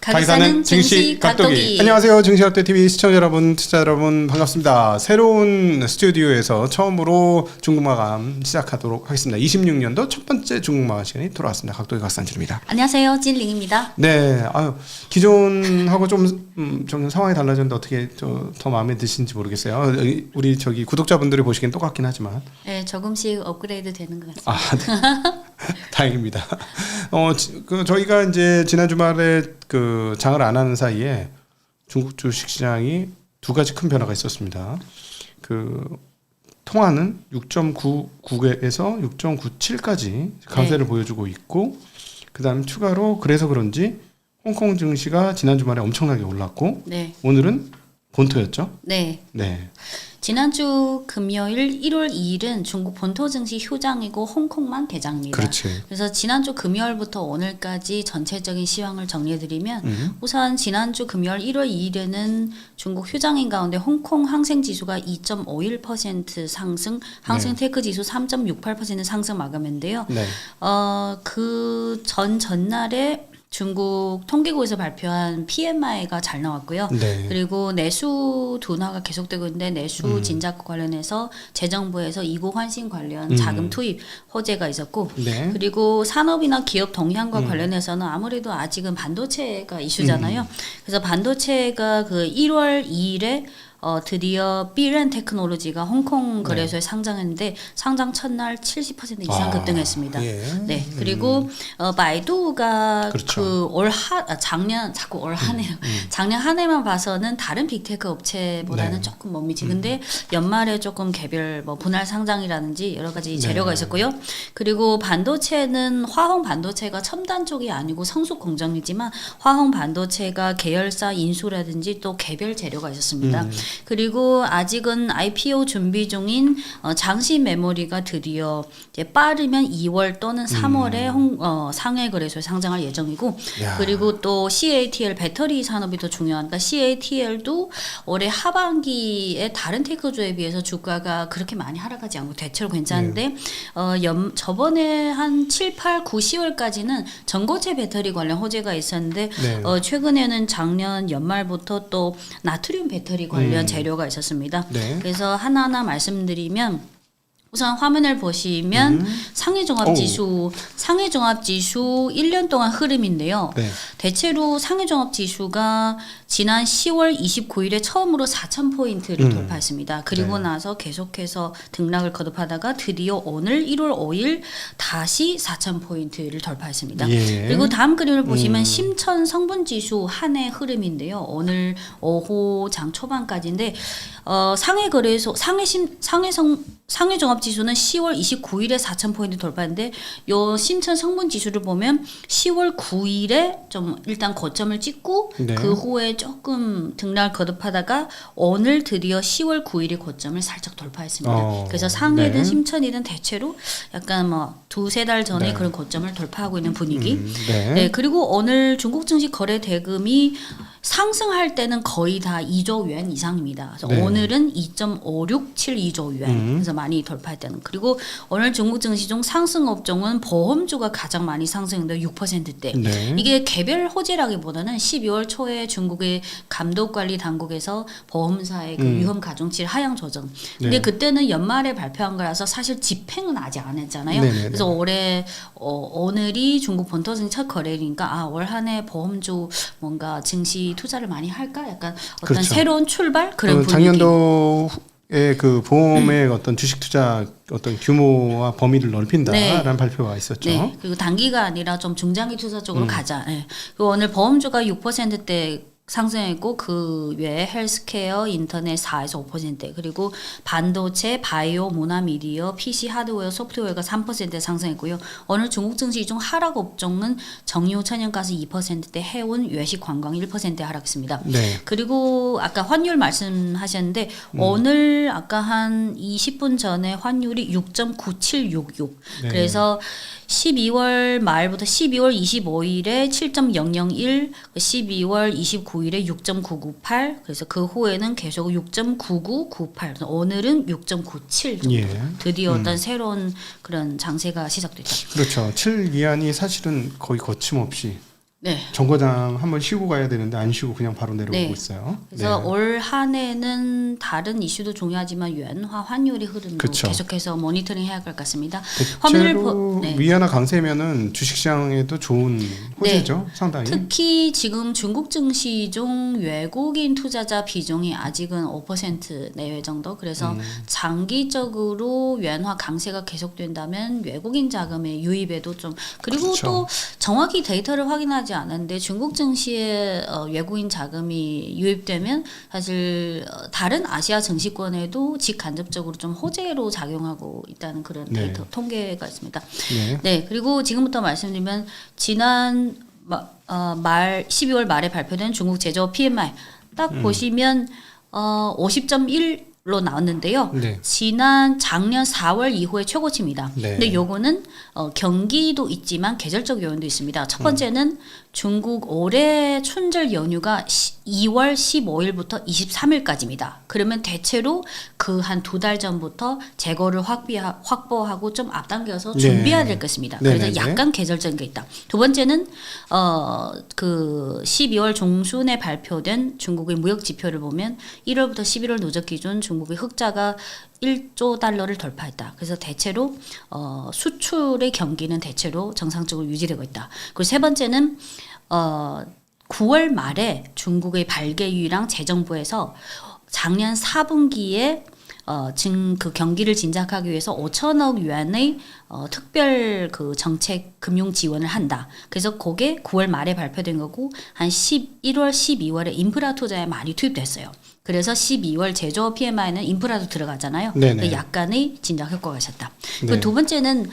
가기사는 증시 각도기. 안녕하세요. 증시각도TV 시청자 여러분, 투자 여러분 반갑습니다. 새로운 스튜디오에서 처음으로 중국마감 시작하도록 하겠습니다. 26년도 첫 번째 중국마감 시간이 돌아왔습니다. 각도기 각산주입니다. 안녕하세요. 찐링입니다. 네, 기존하고 좀 상황이 달라졌는데 어떻게 더 마음에 드시는지 모르겠어요. 우리 구독자분들이 보시기엔 똑같긴 하지만. 네, 조금씩 업그레이드 되는 것 같습니다. 네. 다행입니다. 저희가 이제 지난 주말에 장을 안 하는 사이에 중국 주식시장이 두 가지 큰 변화가 있었습니다. 통화는 6.99에서 6.97까지 강세를 보여주고 있고, 그다음 추가로 그래서 그런지 홍콩 증시가 지난 주말에 엄청나게 올랐고, 오늘은 본토였죠? 네. 네. 지난주 금요일 1월 2일은 중국 본토 증시 휴장이고 홍콩만 개장입니다. 그렇지. 그래서 지난주 금요일부터 오늘까지 전체적인 시황을 정리해드리면 우선 지난주 금요일 1월 2일에는 중국 휴장인 가운데 홍콩 항생지수가 2.51% 상승, 항생테크 지수 3.68% 상승 마감했는데요. 네. 그 전날에 중국 통계국에서 발표한 PMI가 잘 나왔고요. 네. 그리고 내수 둔화가 계속되고 있는데 내수 진작 관련해서 재정부에서 이국 환신 관련 자금 투입 호재가 있었고, 네. 그리고 산업이나 기업 동향과 관련해서는 아무래도 아직은 반도체가 이슈잖아요. 그래서 반도체가 1월 2일에 드디어 Bren 테크놀로지가 홍콩 거래소에 상장했는데 상장 첫날 70% 이상 급등했습니다. 예. 네. 그리고 바이두가 그렇죠. 작년 자꾸 올 한 해 작년 한 해만 봐서는 다른 빅테크 업체보다는 조금 못 미치. 근데 연말에 조금 개별 분할 상장이라든지 여러 가지 재료가 있었고요. 그리고 반도체는 화홍 반도체가 첨단 쪽이 아니고 성숙 공정이지만 화홍 반도체가 계열사 인수라든지 또 개별 재료가 있었습니다. 그리고 아직은 IPO 준비 중인 장시 메모리가 드디어 이제 빠르면 2월 또는 3월에 상해 거래소에 상장할 예정이고, 그리고 또 CATL 배터리 산업이 더 중요하니까 CATL도 올해 하반기에 다른 테크주에 비해서 주가가 그렇게 많이 하락하지 않고 대체로 괜찮은데 저번에 한 7, 8, 9, 10월까지는 전고체 배터리 관련 호재가 있었는데 최근에는 작년 연말부터 또 나트륨 배터리 관련 재료가 있었습니다. 그래서 하나하나 말씀드리면, 우선 화면을 보시면 상해종합지수 1년 동안 흐름인데요. 대체로 상해종합지수가 지난 10월 29일에 처음으로 4,000포인트를 돌파했습니다. 그리고 나서 계속해서 등락을 거듭하다가 드디어 오늘 1월 5일 다시 4,000포인트를 돌파했습니다. 그리고 다음 그림을 보시면 심천 성분지수 한 해 흐름인데요. 오늘 오후 장 초반까지인데 상해거래소 상해종합지수는 10월 29일에 4,000포인트 돌파했는데 요 심천 성분지수를 보면 10월 9일에 좀 일단 고점을 찍고 그 후에 조금 등락을 거듭하다가 오늘 드디어 10월 9일에 고점을 살짝 돌파했습니다. 그래서 상해든 심천이든 대체로 약간 두세 달 전에 그런 고점을 돌파하고 있는 분위기. 그리고 오늘 중국 증시 거래 대금이 상승할 때는 거의 다 2조 yuan 이상입니다. 그래서 오늘은 2.5672조 yuan. 그래서 많이 돌파했다는. 그리고 오늘 중국 증시 중 상승 업종은 보험주가 가장 많이 상승했는데 6%대. 이게 개별 호재라기보다는 12월 초에 중국의 감독관리 당국에서 보험사의 위험 가중치를 하향 조정. 근데 그때는 연말에 발표한 거라서 사실 집행은 아직 안 했잖아요. 그래서 올해 오늘이 중국 본토 증시 첫 거래일이니까 올 한 해 보험주 뭔가 증시 투자를 많이 할까? 약간 어떤 새로운 출발 그런 분위기. 작년도에 보험의 어떤 주식 투자 어떤 규모와 범위를 넓힌다라는 발표가 있었죠. 그리고 단기가 아니라 좀 중장기 투자 쪽으로 가자. 그리고 오늘 보험주가 6%대 상승했고 그 외에 헬스케어, 인터넷 4에서 5%, 그리고 반도체, 바이오, 문화, 미디어, PC, 하드웨어, 소프트웨어가 3% 상승했고요. 오늘 중국 증시 중 하락 업종은 정유, 천연가스 2%대, 해운, 외식, 관광 1% 하락했습니다. 그리고 아까 환율 말씀하셨는데 오늘 아까 한 20분 전에 환율이 6.9766. 그래서 12월 말부터 12월 25일에 7.001, 12월 29일에 6.998, 그래서 그 후에는 계속 6.9998, 오늘은 6.97 정도. 드디어 어떤 새로운 그런 장세가 시작됐다. 그렇죠. 7위안이 사실은 거의 거침없이 네. 정거장 한번 쉬고 가야 되는데 안 쉬고 그냥 바로 내려오고 네. 있어요. 그래서 네. 올 한 해는 다른 이슈도 중요하지만 유엔화 환율의 흐름도 그쵸. 계속해서 모니터링 해야 할 것 같습니다. 대체로 위안화 강세면은 주식시장에도 좋은 호재죠. 상당히. 특히 지금 중국 증시 중 외국인 투자자 비중이 아직은 5% 내외 정도. 그래서 장기적으로 유엔화 강세가 계속된다면 외국인 자금의 유입에도 좀 그리고 그렇죠. 또 정확히 데이터를 확인하지 않았는데 중국 증시에 외국인 자금이 유입되면 사실 다른 아시아 증시권에도 직간접적으로 좀 호재로 작용하고 있다는 그런 데이터 통계가 있습니다. 네. 그리고 지금부터 말씀드리면 지난 말 12월 말에 발표된 중국 제조업 PMI 딱 보시면 50.1로 나왔는데요. 네. 작년 4월 이후의 최고치입니다. 근데 요거는 경기도 있지만 계절적 요인도 있습니다. 첫 번째는 중국 올해 춘절 연휴가 2월 15일부터 23일까지입니다. 그러면 대체로 그 한 2달 전부터 재고를 확보하고 좀 앞당겨서 준비해야 될 것입니다. 그래서 약간 계절적인 게 있다. 두 번째는 그 12월 중순에 발표된 중국의 무역 지표를 보면 1월부터 11월 누적 기준 중국의 흑자가 1조 달러를 돌파했다. 그래서 대체로 수출의 경기는 대체로 정상적으로 유지되고 있다. 그리고 세 번째는 9월 말에 중국의 발개유랑 재정부에서 작년 4분기에 그 경기를 진작하기 위해서 5천억 위안의 특별 그 정책 금융 지원을 한다. 그래서 그게 9월 말에 발표된 거고 한 11월, 12월에 인프라 투자에 많이 투입됐어요. 그래서 12월 제조업 PMI는 인프라도 들어가잖아요. 약간의 진작 효과가 있었다. 그 두 번째는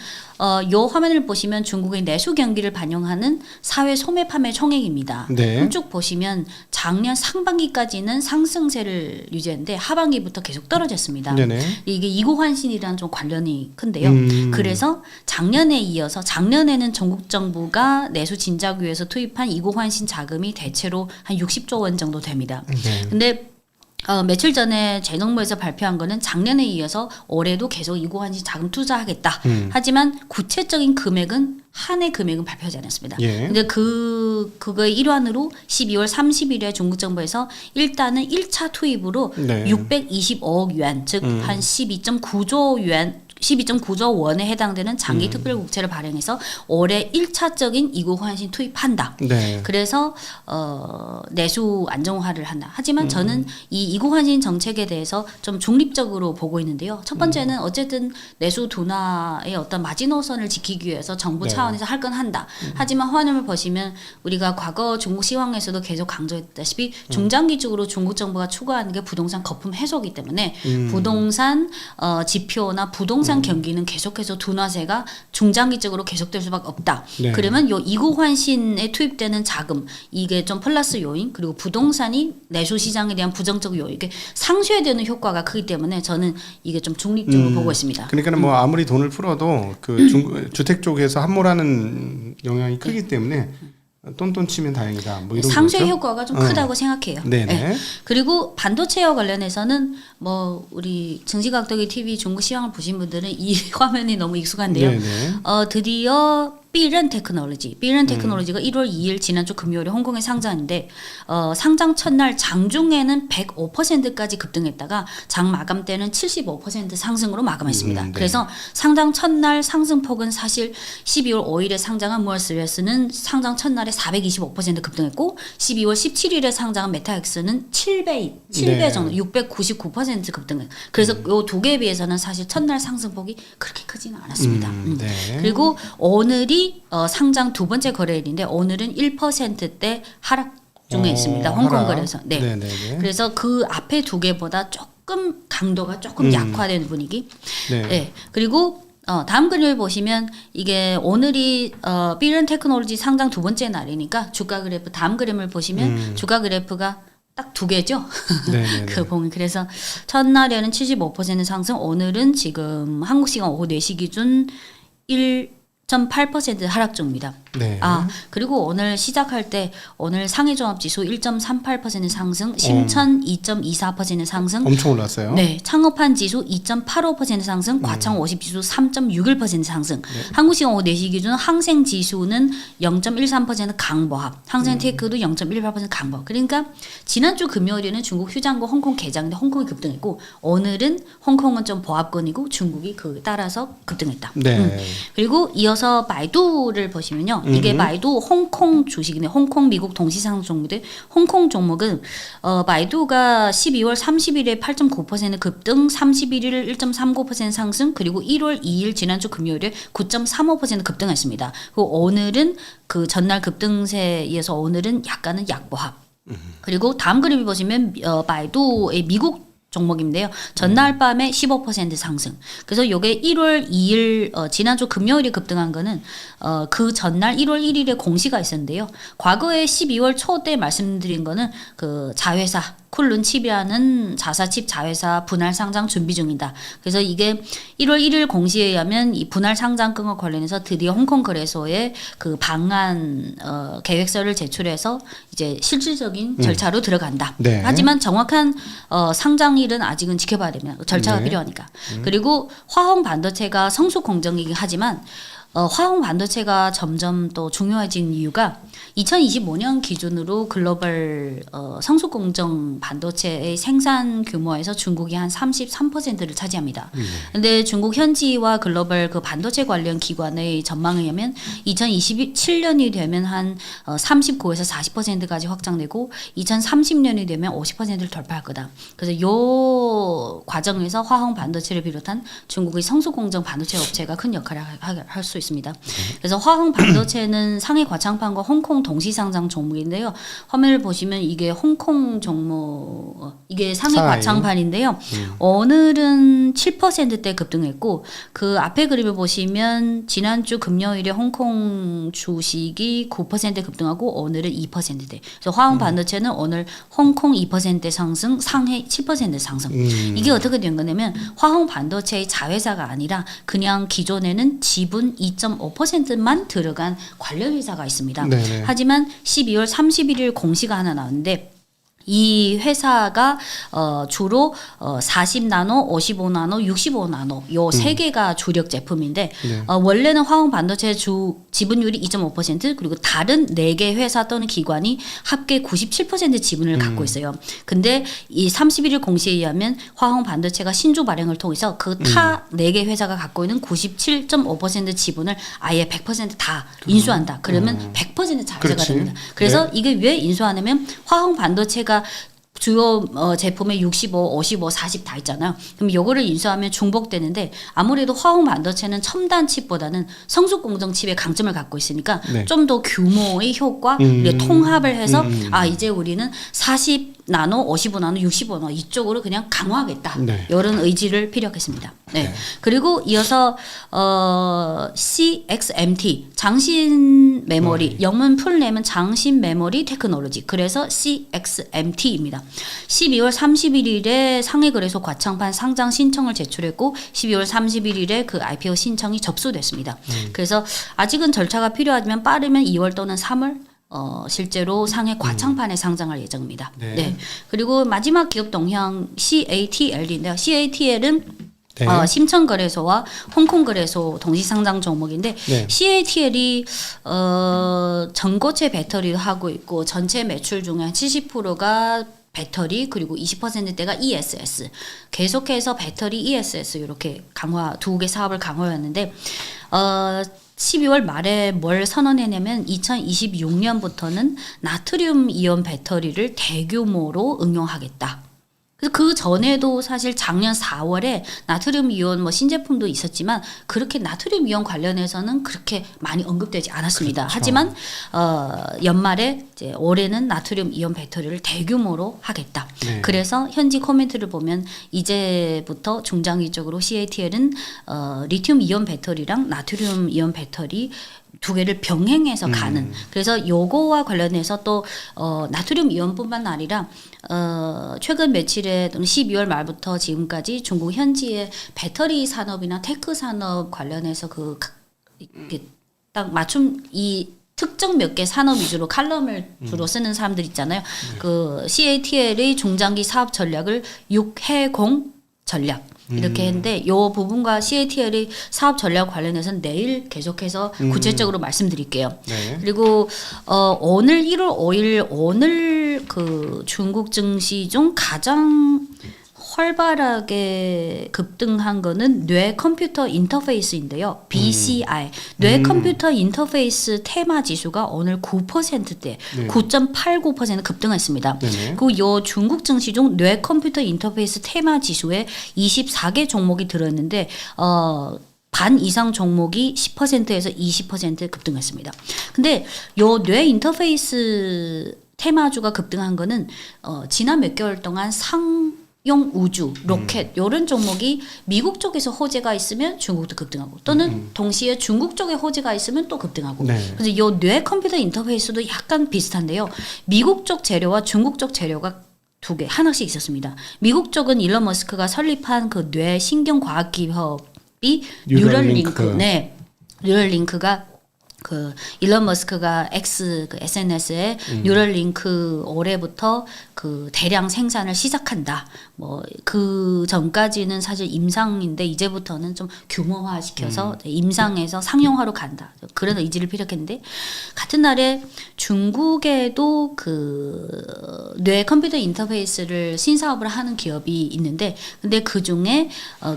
요 화면을 보시면 중국의 내수 경기를 반영하는 사회 소매 판매 총액입니다. 쭉 보시면 작년 상반기까지는 상승세를 유지했는데 하반기부터 계속 떨어졌습니다. 이게 이고환신이랑 좀 관련이 큰데요. 그래서 작년에 이어서 작년에는 중국 정부가 내수 진작 위해서 투입한 이고환신 자금이 대체로 한 60조 원 정도 됩니다. 근데 며칠 전에 재정부에서 발표한 거는 작년에 이어서 올해도 계속 이고환신 자금 투자하겠다. 하지만 구체적인 금액은 한 해 금액은 발표하지 않았습니다. 근데 그거의 일환으로 12월 30일에 중국 정부에서 일단은 1차 투입으로 625억 yuan, 즉 한 12.9조 yuan 12.9조 원에 해당되는 장기 특별 국채를 발행해서 올해 1차적인 이국 환신 투입한다. 그래서 내수 안정화를 한다. 하지만 저는 이 이국 환신 정책에 대해서 좀 중립적으로 보고 있는데요. 첫 번째는 어쨌든 내수 둔화의 어떤 마지노선을 지키기 위해서 정부 차원에서 할 건 한다. 하지만 화면을 보시면 우리가 과거 중국 시황에서도 계속 강조했다시피 중장기적으로 중국 정부가 추구하는 게 부동산 거품 해소이기 때문에 부동산 지표나 부동산 경기는 계속해서 둔화세가 중장기적으로 계속될 수밖에 없다. 그러면 요 이국 환신에 투입되는 자금 이게 좀 플러스 요인 그리고 부동산이 내수 시장에 대한 부정적 요인 이게 상쇄되는 효과가 크기 때문에 저는 이게 좀 중립적으로 보고 있습니다. 그러니까 뭐 아무리 돈을 풀어도 그 주택 쪽에서 함몰하는 영향이 크기 때문에 똔똔 치면 다행이다. 뭐 이런 상쇄 거죠? 효과가 좀 크다고 생각해요. 네. 그리고 반도체와 관련해서는 뭐 우리 증시각도기 TV 중국 시황을 보신 분들은 이 화면이 너무 익숙한데요. 드디어 삐런 테크놀로지가 1월 2일 지난주 금요일에 홍콩에 상장인데 상장 첫날 장중에는 105%까지 급등했다가 장 마감 때는 75% 상승으로 마감했습니다. 그래서 상장 첫날 상승폭은 사실 12월 5일에 상장한 무얼스웨스는 상장 첫날에 425% 급등했고 12월 17일에 상장한 메타엑스는 7배 정도 699% 급등했어요. 그래서 요 두 개에 비해서는 사실 첫날 상승폭이 그렇게 크지는 않았습니다. 그리고 오늘이 상장 두 번째 거래일인데 오늘은 1%대 하락 중에 있습니다. 홍콩 거래소. 그래서 그 앞에 두 개보다 조금 강도가 조금 약화된 분위기. 그리고 다음 그림을 보시면 이게 오늘이 삐런 테크놀로지 상장 두 번째 날이니까 주가 그래프 다음 그림을 보시면 주가 그래프가 딱 두 개죠. 그 봉이 그래서 첫날에는 75% 상승, 오늘은 지금 한국 시간 오후 4시 기준 1.8% 하락 중입니다. 네. 그리고 오늘 시작할 때 오늘 상해종합지수 1.38% 상승, 신천 2.24% 상승, 엄청 올랐어요. 네, 창업한 지수 2.85% 상승, 과창 50지수 3.61% 상승. 한국시간 오후 4시 기준 항생지수는 0.13% 강보합, 항생테크도 0.18% 강보합. 그러니까 지난주 금요일에는 중국 휴장과 홍콩 개장인데 홍콩이 급등했고 오늘은 홍콩은 좀 보합권이고 중국이 그 따라서 급등했다. 네. 그리고 이어서 바이두를 보시면요. 이게 바이두 홍콩 주식인데 홍콩 미국 동시상장 종목인데 홍콩 종목은 바이두가 12월 30일에 8.9% 급등, 31일 1.39% 상승, 그리고 1월 2일 지난주 금요일에 9.35% 급등했습니다. 그리고 오늘은 그 전날 급등세에 이어서 오늘은 약간은 약보합. 그리고 다음 그림을 보시면 바이두의 미국 종목인데요. 전날 밤에 15% 상승. 그래서 요게 1월 2일 지난주 금요일에 급등한 거는 그 전날 1월 1일에 공시가 있었는데요. 과거에 12월 초 때 말씀드린 거는 그 자회사 쿨룬칩이라는 자사칩 자회사 분할 상장 준비 중이다. 그래서 이게 1월 1일 공시에 의하면 이 분할 상장권과 관련해서 드디어 홍콩 거래소에 그 방안 계획서를 제출해서 이제 실질적인 절차로 들어간다. 네. 하지만 정확한 상장일은 아직은 지켜봐야 됩니다. 절차가 네. 필요하니까. 그리고 화홍 반도체가 성숙 공정이긴 하지만 화홍 반도체가 점점 또 중요해진 이유가 2025년 기준으로 글로벌 성숙 공정 반도체의 생산 규모에서 중국이 한 33%를 차지합니다. 근데 중국 현지와 글로벌 그 반도체 관련 기관의 전망에 의하면 2027년이 되면 한 39에서 40%까지 확장되고 2030년이 되면 50%를 돌파할 거다. 그래서 요 과정에서 화홍 반도체를 비롯한 중국의 성숙 공정 반도체 업체가 큰 역할을 할 수 있습니다. 그래서 화홍 반도체는 상해 과창판과 홍콩 동시상장 종목인데요. 화면을 보시면 이게 홍콩 종목, 이게 상해 과창판인데요. 오늘은 7%대 급등했고 그 앞에 그림을 보시면 지난주 금요일에 홍콩 주식이 9% 급등하고 오늘은 2%대. 그래서 화홍 반도체는 오늘 홍콩 2% 상승, 상해 7% 상승. 이게 어떻게 된 거냐면 화홍 반도체의 자회사가 아니라 그냥 기존에는 지분 2.5%만 들어간 관련 회사가 있습니다. 네네. 하지만 12월 31일 공시가 하나 나왔는데 이 회사가 주로 40나노, 55나노, 65나노 요 세 개가 주력 제품인데 네. 원래는 화홍 반도체 주 지분율이 2.5% 그리고 다른 4개 회사 또는 기관이 합계 97% 지분을 갖고 있어요. 근데 이 31일 공시에 의하면 화홍 반도체가 신주 발행을 통해서 그 타 4개 회사가 갖고 있는 97.5% 지분을 아예 100%다 인수한다. 그러면 100% 자회사가 그렇지. 됩니다. 그래서 이게 왜 인수하냐면 화홍 반도체가 주요 제품에 65, 55, 40 다 있잖아요. 그럼 요거를 인수하면 중복되는데 아무래도 화홍 반도체는 첨단 칩보다는 성숙 공정 칩의 강점을 갖고 있으니까 네. 좀 더 규모의 효과, 통합을 해서 이제 우리는 40나노, 55나노, 65나노 이쪽으로 그냥 강화하겠다. 네. 이런 의지를 피력했습니다. 네. 그리고 이어서 CXMT 장신 메모리 영문 풀네임은 장신 메모리 테크놀로지 그래서 CXMT입니다. 12월 31일에 상해거래소 과창판 상장 신청을 제출했고 12월 31일에 그 IPO 신청이 접수됐습니다. 그래서 아직은 절차가 필요하지만 빠르면 2월 또는 3월 실제로 상해 과창판에 상장할 예정입니다. 네. 네. 그리고 마지막 기업 동향 CATL인데요. CATL은 네. 심천거래소와 홍콩거래소 동시상장 종목인데 네. CATL이 전고체 배터리를 하고 있고 전체 매출 중에 한 70%가 배터리 그리고 20%대가 ESS 계속해서 배터리 ESS 이렇게 강화 두 개 사업을 강화했는데 12월 말에 뭘 선언했냐면 2026년부터는 나트륨 이온 배터리를 대규모로 응용하겠다. 그래서 그 전에도 사실 작년 4월에 나트륨 이온 뭐 신제품도 있었지만 그렇게 나트륨 이온 관련해서는 그렇게 많이 언급되지 않았습니다. 그렇죠. 하지만 연말에 이제 올해는 나트륨 이온 배터리를 대규모로 하겠다. 네. 그래서 현지 코멘트를 보면 이제부터 중장기적으로 CATL은 리튬 이온 배터리랑 나트륨 이온 배터리 두 개를 병행해서 가는 그래서 요거와 관련해서 또 나트륨 이온뿐만 아니라 최근 며칠에 또는 12월 말부터 지금까지 중국 현지의 배터리 산업이나 테크 산업 관련해서 이렇게 딱 맞춤 이 특정 몇 개 산업 위주로 칼럼을 주로 쓰는 사람들 있잖아요. 그 CATL의 중장기 사업 전략을 6해공 전략 이렇게 했는데 요 부분과 CATL의 사업 전략 관련해서는 내일 계속해서 구체적으로 말씀드릴게요. 네. 그리고 오늘 1월 5일 오늘 그 중국 증시 중 가장 활발하게 급등한 거는 뇌 컴퓨터 인터페이스인데요. BCI 뇌 컴퓨터 인터페이스 테마 지수가 오늘 9%대 네. 9.89% 급등했습니다. 네네. 그리고 요 중국 증시 중 뇌 컴퓨터 인터페이스 테마 지수에 24개 종목이 들어있는데 반 이상 종목이 10%에서 20% 급등했습니다. 근데 요 뇌 인터페이스 테마주가 급등한 거는 지난 몇 개월 동안 용 우주, 로켓 이런 종목이 미국 쪽에서 호재가 있으면 중국도 급등하고 또는 동시에 중국 쪽에 호재가 있으면 또 급등하고 네. 그래서 이 뇌 컴퓨터 인터페이스도 약간 비슷한데요. 미국 쪽 재료와 중국 쪽 재료가 두 개 하나씩 있었습니다. 미국 쪽은 일론 머스크가 설립한 그 뇌 신경과학 기업이 뉴럴링크. 네. 뉴럴링크가 그 일론 머스크가 X 그 SNS에 뉴럴링크 올해부터 그 대량 생산을 시작한다. 뭐 그 전까지는 사실 임상인데 이제부터는 좀 규모화 시켜서 임상에서 상용화로 간다. 그런 의지를 피력했는데 같은 날에 중국에도 그 뇌 컴퓨터 인터페이스를 신사업을 하는 기업이 있는데 근데 그 중에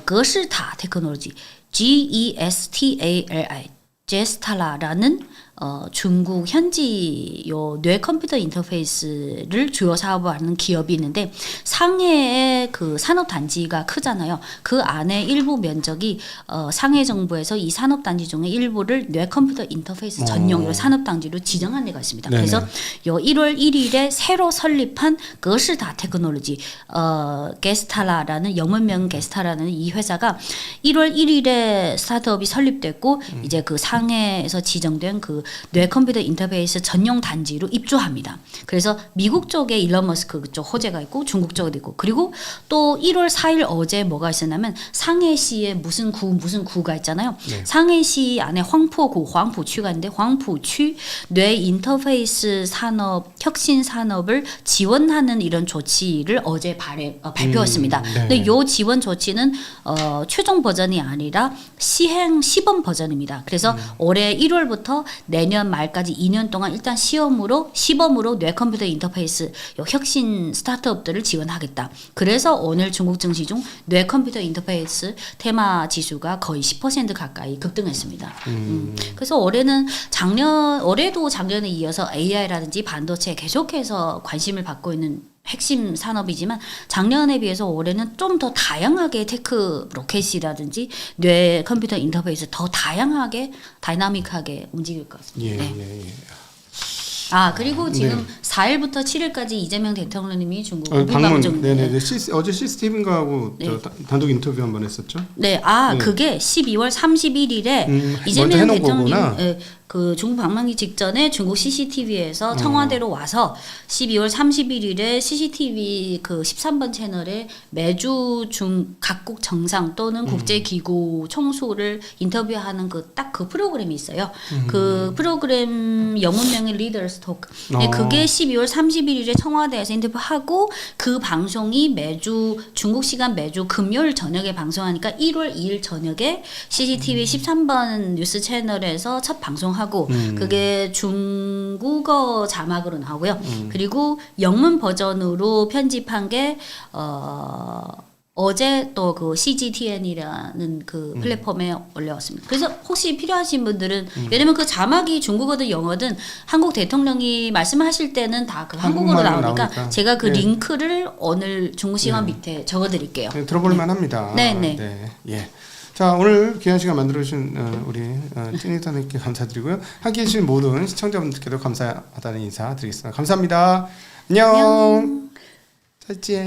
거시타 테크놀로지 GESTALI 제스탈라라는 중국 현지 요 뇌 컴퓨터 인터페이스를 주요 사업을 하는 기업이 있는데 상해의 그 산업 단지가 크잖아요. 그 안에 일부 면적이 상해 정부에서 이 산업 단지 중에 일부를 뇌 컴퓨터 인터페이스 전용으로 산업 단지로 지정한 데가 있습니다. 네네. 그래서 요 1월 1일에 새로 설립한 거시다 테크놀로지 게스탈라라는 영문명 게스탈라는 이 회사가 1월 1일에 스타트업이 설립됐고 이제 그 상해에서 지정된 그 뇌 컴퓨터 인터페이스 전용 단지로 입주합니다. 그래서 미국 쪽에 일론 머스크 그쪽 호재가 있고 중국 쪽에도 있고 그리고 또 1월 4일 어제 뭐가 있었냐면 상해시에 무슨 구가 있잖아요. 네. 상해시 안에 황포구 황푸취가 있는데 황푸취 뇌 인터페이스 산업 혁신 산업을 지원하는 이런 조치를 어제 발표했습니다. 네. 근데 요 지원 조치는 최종 버전이 아니라 시범 버전입니다. 그래서 올해 1월부터 내년 말까지 2년 동안 일단 시범으로 뇌 컴퓨터 인터페이스 혁신 스타트업들을 지원하겠다. 그래서 오늘 중국 증시 중 뇌 컴퓨터 인터페이스 테마 지수가 거의 10% 가까이 급등했습니다. 그래서 올해도 작년에 이어서 AI라든지 반도체 계속해서 관심을 받고 있는 핵심 산업이지만 작년에 비해서 올해는 좀 더 다양하게 테크 로켓이라든지 뇌 컴퓨터 인터페이스 더 다양하게 다이나믹하게 움직일 것 같습니다. 예, 네. 예, 예. 그리고 지금 4일부터 7일까지 이재명 대통령님이 중국 방문. 중 네네. 어제 스티븐가하고 네. 단독 인터뷰 한번 했었죠. 네, 네. 그게 12월 31일에 먼저 이재명 해놓은 대통령이 거구나. 그 중국 방문기 직전에 중국 CCTV에서 청와대로 와서 12월 31일에 CCTV 그 13번 채널에 매주 각국 정상 또는 국제기구 총수를 인터뷰하는 그 프로그램이 있어요. 그 프로그램 영문명이 리더스 토크. 그게 12월 31일에 청와대에서 인터뷰하고 그 방송이 매주 중국 시간 매주 금요일 저녁에 방송하니까 1월 2일 저녁에 CCTV 13번 뉴스 채널에서 첫 방송하고 그게 중국어 자막으로 나오고요. 그리고 영문 버전으로 편집한 게 어제 또 그 CGTN이라는 그 플랫폼에 올려왔습니다. 그래서 혹시 필요하신 분들은 왜냐면 그 자막이 중국어든 영어든 한국 대통령이 말씀하실 때는 다 그 한국어로 나오니까 제가 그 링크를 오늘 중국 시간 밑에 적어드릴게요. 네, 들어볼만 합니다. 네네. 네. 예. 자, 오늘 귀한 시간 만들어주신 우리 찐이터님께 감사드리고요. 함께해 주신 모든 시청자분들께도 감사하다는 인사 드리겠습니다. 감사합니다. 안녕. 再见